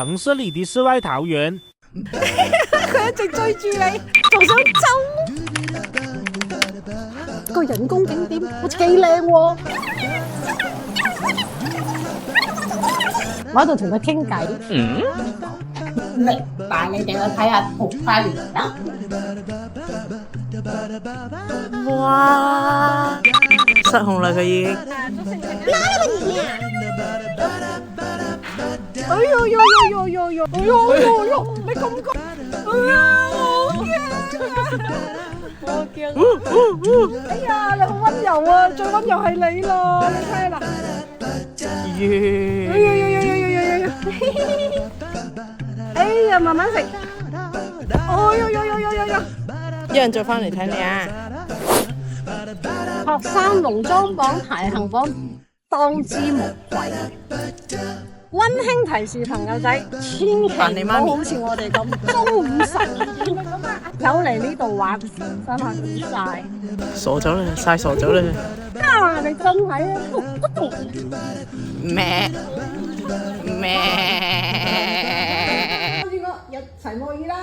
城市里的世外桃源。佢一直追住你，仲想走。個人工景點好似幾靚喎。我喺度同佢傾偈。明白，你哋去睇下桃花源啦。哇！失控啦佢已經。哎呦呦呦呦呦呦！哎呦呦呦！你咁講，哎呀，我好驚！哎呀，你好溫柔啊，最溫柔係你咯，你睇下啦。哎呀呀呀呀呀呀！哎呀，慢慢食。哎呀呀呀呀呀呀！一人再翻嚟睇你啊！學生農莊榜排行榜當之無愧。溫馨提示朋友仔，千祈唔好好似我哋咁中午12點有嚟呢度玩，真係好晒。傻咗啦，晒傻咗啦！啊，你真係啊！咩咩？跟住我一齊摸魚啦！